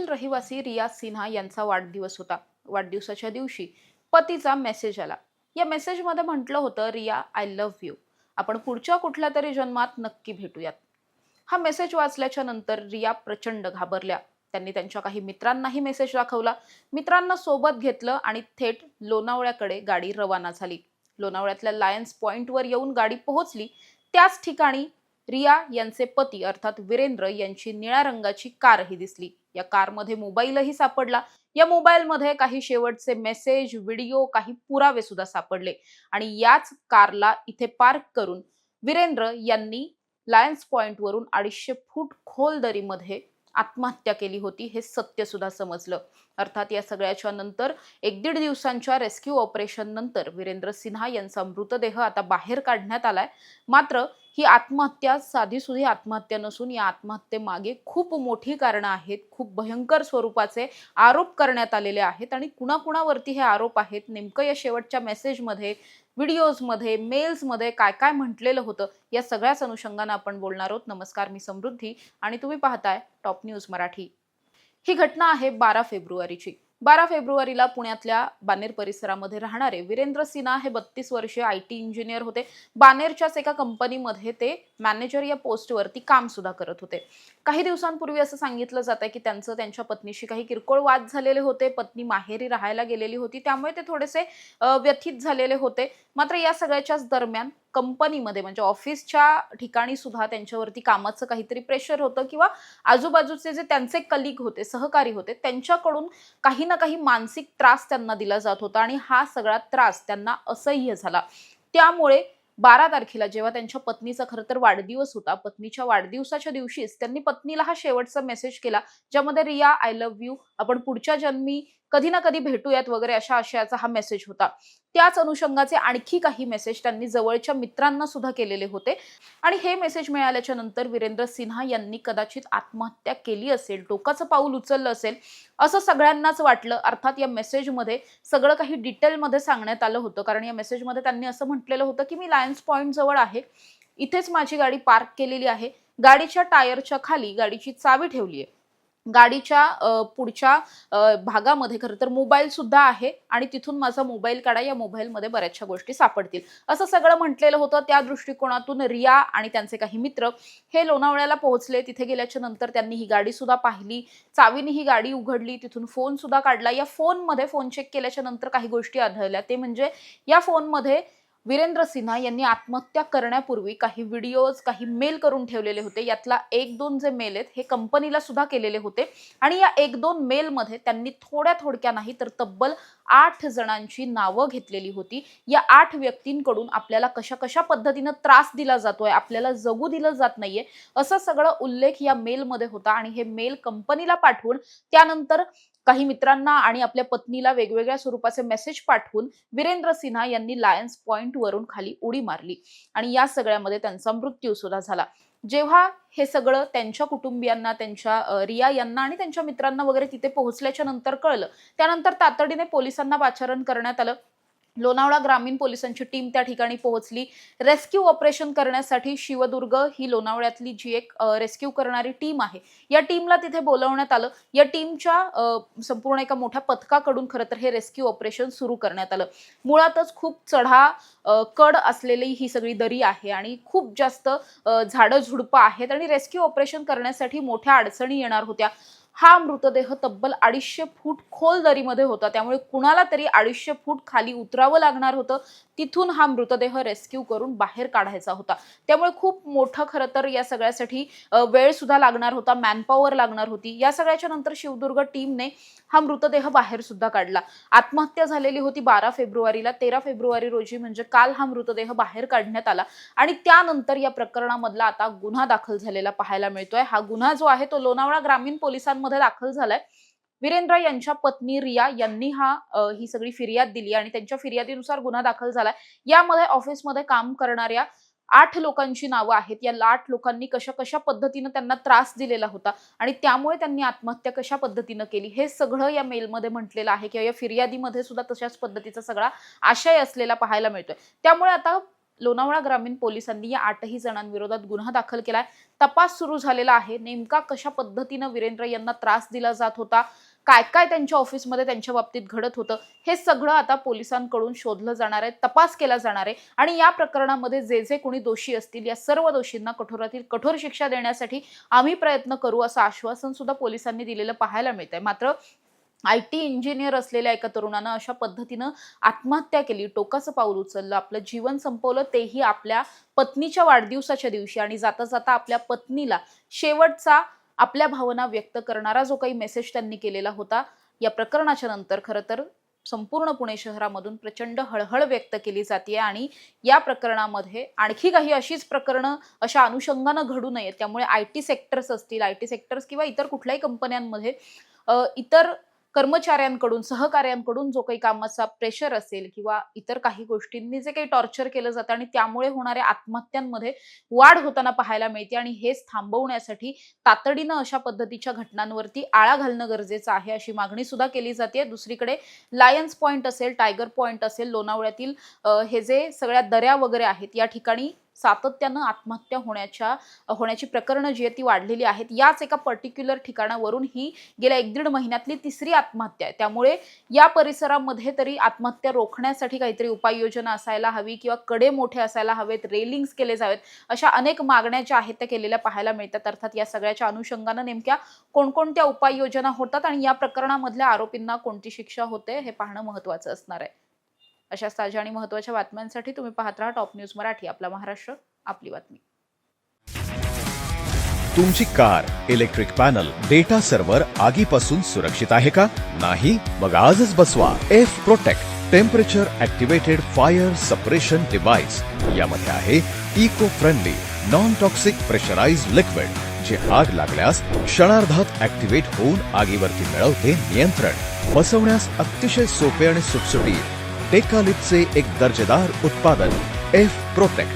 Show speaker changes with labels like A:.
A: रहिवासी रिया सिन्हा यांचा वाढदिवस होता। वाढदिवसाच्या दिवशी पतीचा मेसेज आला। या मेसेजमध्ये म्हटलं होतं, रिया आय लव्ह यू, आपण पुढच्या कुठल्या तरी जन्मात नक्की भेटूयात। हा मेसेज वाचल्याच्या नंतर रिया प्रचंड घाबरल्या। त्यांनी त्यांच्या काही मित्रांनाही मेसेज दाखवला। मित्रांना सोबत घेतलं आणि थेट लोणावळ्याकडे गाडी रवाना झाली। लोणावळ्यातल्या लायन्स पॉइंटवर येऊन गाडी पोहोचली। त्याच ठिकाणी रिया यांचे पती अर्थात वीरेंद्र यांची निळ्या रंगाची कारही दिसली। या कारमध्ये मोबाईलही सापडला। या मोबाईलमध्ये काही शेवटचे मेसेज, व्हिडिओ, काही पुरावे सुद्धा सापडले आणि याच कारला इथे पार्क करून वीरेंद्र यांनी लायन्स पॉइंट वरून 250 फूट खोल दरीमध्ये आत्महत्या केली होती, हे सत्य सुद्धा समजलं। अर्थात या सगळ्याच्या नंतर 1-1.5 दिवसांच्या रेस्क्यू ऑपरेशन नंतर वीरेंद्र सिन्हा यांचा मृतदेह आता बाहेर काढण्यात आलाय। मात्र ही आत्महत्या साधीसुधी आत्महत्या नसून या आत्महत्येमागे खूप मोठी कारणं आहेत, खूप भयंकर स्वरूपाचे आरोप करण्यात आलेले आहेत आणि कुणाकुणावरती हे आरोप आहेत, नेमकं या शेवटच्या मेसेजमध्ये, व्हिडिओजमध्ये, मेल्समध्ये काय काय म्हटलेलं होतं, या सगळ्याच अनुषंगाने आपण बोलणार आहोत। नमस्कार, मी समृद्धी आणि तुम्ही पाहताय टॉप न्यूज मराठी। ही घटना आहे 12 फेब्रुवारीची। 12 फेब्रुवारीला पुण्यातल्या बानेर परिसरामध्ये राहणारे वीरेंद्र सिन्हा हे 32 वर्षीय IT इंजिनियर होते। बानेरच्याच एका कंपनीमध्ये ते मॅनेजर या पोस्टवरती काम सुद्धा करत होते। काही दिवसांपूर्वी असं सांगितलं जातं की त्यांच्या पत्नीशी काही किरकोळ वाद झालेले होते। पत्नी माहेरी राहायला गेलेली होती, त्यामुळे ते थोडेसे व्यथित झालेले होते। मात्र या सगळ्याच्याच दरम्यान कंपनीमध्ये म्हणजे ऑफिसच्या ठिकाणी सुद्धा त्यांच्यावरती कामाचं काहीतरी प्रेशर होतं किंवा आजूबाजूचे जे त्यांचे कलीग होते, सहकारी होते, त्यांच्याकडून काही ना काही मानसिक त्रास त्यांना दिला जात होता आणि हा सगळा त्रास त्यांना असह्य झाला। त्यामुळे 12 तारखेला जेव्हा त्यांच्या पत्नीचा खरं तर वाढदिवस होता, पत्नीच्या वाढदिवसाच्या दिवशीच त्यांनी पत्नीला हा शेवटचा मेसेज केला, ज्यामध्ये रिया आय लव्ह यू, आपण पुढच्या जन्मी कधी ना कधी भेटूयात वगैरे अशा आशयाचा हा मेसेज होता। त्याच अनुषंगाचे आणखी काही मेसेज त्यांनी जवळच्या मित्रांना सुद्धा केलेले होते आणि हे मेसेज मिळाल्याच्या नंतर वीरेंद्र सिन्हा यांनी कदाचित आत्महत्या केली असेल, टोकाचं पाऊल उचललं असेल असं सगळ्यांनाच वाटलं। अर्थात या मेसेजमध्ये सगळं काही डिटेलमध्ये सांगण्यात आलं होतं, कारण या मेसेजमध्ये त्यांनी असं म्हटलेलं होतं की मी लायन्स पॉइंट जवळ आहे, इथेच माझी गाडी पार्क केलेली आहे, गाडीच्या टायरच्या खाली गाडीची चावी ठेवली आहे, गाडीच्या पुढच्या भागामध्ये खरं तर मोबाईल सुद्धा आहे आणि तिथून माझा मोबाईल काढा, या मोबाईलमध्ये बऱ्याचशा गोष्टी सापडतील, असं सगळं म्हटलेलं होतं। त्या दृष्टिकोनातून रिया आणि त्यांचे काही मित्र हे लोणावळ्याला पोहोचले। तिथे गेल्याच्या नंतर त्यांनी ही गाडी सुद्धा पाहिली, चावीने ही गाडी उघडली, तिथून फोन सुद्धा काढला। या फोनमध्ये फोन चेक केल्याच्या नंतर काही गोष्टी आढळल्या, ते म्हणजे या फोनमध्ये वीरेंद्र सिन्हा यांनी आत्महत्या करण्यापूर्वी काही व्हिडिओज, काही मेल करून ठेवलेले होते। यातला 1-2 जे मेल आहेत हे कंपनीला सुद्धा केलेले होते आणि या 1-2 मेलमध्ये त्यांनी थोड्या नाही तर तब्बल 8 जणांची नावं घेतलेली होती। या 8 व्यक्तींकडून आपल्याला कशा पद्धतीने त्रास दिला जातोय, आपल्याला जगू दिलं जात नाहीये, असं सगळं उल्लेख या मेलमध्ये होता आणि हे मेल कंपनीला पाठवून त्यानंतर काही मित्रांना आणि आपल्या पत्नीला वेगवेगळ्या स्वरूपाचे मेसेज पाठवून वीरेंद्र सिन्हा यांनी लायन्स पॉइंट वरून खाली उडी मारली आणि या सगळ्यामध्ये त्यांचा मृत्यू सुद्धा झाला। जेव्हा हे सगळं त्यांच्या कुटुंबियांना, त्यांच्या रिया यांना आणि त्यांच्या मित्रांना वगैरे तिथे पोहोचल्याच्या नंतर कळलं, त्यानंतर तातडीने पोलिसांना पाचारण करण्यात आलं। लोणावळा ग्रामीण पोलिसांची टीम त्या ठिकाणी पोहोचली। रेस्क्यू ऑपरेशन करण्यासाठी शिवदुर्ग ही लोणावळ्यातली जी एक रेस्क्यू करणारी टीम आहे, या टीमला तिथे बोलावण्यात आलं। या टीमच्या संपूर्ण एका मोठ्या पथकाकडून खरं तर हे रेस्क्यू ऑपरेशन सुरू करण्यात आलं। मुळातच खूप कड असलेली ही सगळी दरी आहे आणि खूप जास्त झाडं झुडपं आहेत आणि रेस्क्यू ऑपरेशन करण्यासाठी मोठ्या अडचणी येणार होत्या। हा मृतदेह तब्बल 250 फूट खोल दरीमध्ये होता, त्यामुळे कुणाला तरी 250 फूट खाली उतरावं लागणार होतं, तिथून हा मृतदेह रेस्क्यू करून बाहेर काढायचा होता। त्यामुळे खूप मोठं खरं तर या सगळ्यासाठी वेळ सुद्धा लागणार होता, मॅनपॉवर लागणार होती। या सगळ्याच्या नंतर शिवदुर्ग टीमने हा मृतदेह बाहेर सुद्धा काढला। आत्महत्या झालेली होती 12 फेब्रुवारीला, 13 फेब्रुवारी रोजी म्हणजे काल हा मृतदेह बाहेर काढण्यात आला आणि त्यानंतर या प्रकरणामधला आता गुन्हा दाखल झालेला पाहायला मिळतोय। हा गुन्हा जो आहे तो लोणावळा ग्रामीण पोलिसांमध्ये दाखल झालाय। वीरेंद्र यांच्या पत्नी रिया यांनी ही सगळी फिर्याद दिली आणि त्यांच्या फिर्यादीनुसार गुन्हा दाखल झालाय। यामध्ये ऑफिसमध्ये काम करणाऱ्या 8 लोकांची नावं आहेत। या 8 लोकांनी कशा पद्धतीने त्यांना त्रास दिलेला होता आणि त्यामुळे त्यांनी आत्महत्या कशा पद्धतीने केली, हे सगळं या मेलमध्ये म्हटलेलं आहे किंवा या फिर्यादीमध्ये सुद्धा तशाच पद्धतीचा सगळा आशय असलेला पाहायला मिळतोय। त्यामुळे आता लोणावळा ग्रामीण पोलिसांनी या 8ही जणांविरोधात गुन्हा दाखल केलाय. तपास सुरू झालेला आहे. नेमका कशा पद्धतीनं वीरेंद्र यांना त्रास दिला जात होता, काय काय त्यांच्या ऑफिसमध्ये त्यांच्या बाबतीत घडत होतं, हे सगळं आता पोलिसांकडून शोधलं जाणार आहे, तपास केला जाणार आहे आणि या प्रकरणामध्ये जे जे कोणी दोषी असतील या सर्व दोषींना कठोरातील कठोर शिक्षा देण्यासाठी आम्ही प्रयत्न करू असं आश्वासन सुद्धा पोलिसांनी दिलेलं पाहायला मिळतंय. मात्र IT इंजिनियर असलेल्या एका तरुणानं अशा पद्धतीनं आत्महत्या केली, टोकाचं पाऊल उचललं, आपलं जीवन संपवलं, तेही आपल्या पत्नीच्या वाढदिवसाच्या दिवशी. आणि जाता जाता आपल्या पत्नीला शेवटचा आपल्या भावना व्यक्त करणारा जो काही मेसेज त्यांनी केलेला होता, या प्रकरणाच्या नंतर खरं तर संपूर्ण पुणे शहरामधून प्रचंड हळहळ व्यक्त केली जाते. आणि या प्रकरणामध्ये आणखी काही अशीच प्रकरणं अशा अनुषंगानं घडू नयेत, त्यामुळे IT सेक्टर्स असतील, IT सेक्टर्स किंवा इतर कुठल्याही कंपन्यांमध्ये इतर कर्मचाऱ्यांकडून, सहकाऱ्यांकडून जो काही कामाचा प्रेशर असेल किंवा इतर काही गोष्टींनी जे काही टॉर्चर केलं जातं आणि त्यामुळे होणाऱ्या आत्महत्यांमध्ये वाढ होताना पाहायला मिळते. आणि हेच थांबवण्यासाठी तातडीनं अशा पद्धतीच्या घटनांवरती आळा घालणं गरजेचं आहे, अशी मागणी सुद्धा केली जाते. दुसरीकडे लायन्स पॉइंट असेल, टायगर पॉइंट असेल, लोणावळ्यातील हे जे सगळ्या दऱ्या वगैरे आहेत, या ठिकाणी सातत्यानं आत्महत्या होण्याची प्रकरणं जी आहेत ती वाढलेली आहेत. याच एका पर्टिक्युलर ठिकाणावरून ही गेल्या 1-1.5 महिन्यातली तिसरी आत्महत्या आहे. त्यामुळे या परिसरामध्ये तरी आत्महत्या रोखण्यासाठी काहीतरी उपाययोजना असायला हवी किंवा कडे मोठे असायला हवेत, रेलिंग्स केले जावेत, अशा अनेक मागण्या ज्या आहेत त्या केलेल्या पाहायला मिळतात. अर्थात या सगळ्याच्या अनुषंगानं नेमक्या कोणकोणत्या उपाययोजना होतात आणि या प्रकरणामधल्या आरोपींना कोणती शिक्षा होते हे पाहणं महत्त्वाचं असणार आहे. अशा ताज्या आणि महत्त्वाच्या बातम्यांसाठी तुम्ही पाहत राहा टॉप न्यूज मराठी. आपला महाराष्ट्र, आपली बातमी.
B: तुमची car, electric panel, data server आगीपासून सुरक्षित आहे का? नाही? मग आजच बसवा F protect temperature activated fire suppression device. यामध्ये आहे eco friendly non toxic pressurised liquid, जे आग लागल्यास क्षणार्धात ऍक्टिव्हेट होऊन आगीवरती मिळवते नियंत्रण. बसवण्यास अतिशय सोपे आणि सुटसुटीत. टेकालिपचे एक दर्जेदार उत्पादन एफ प्रोटेक्ट.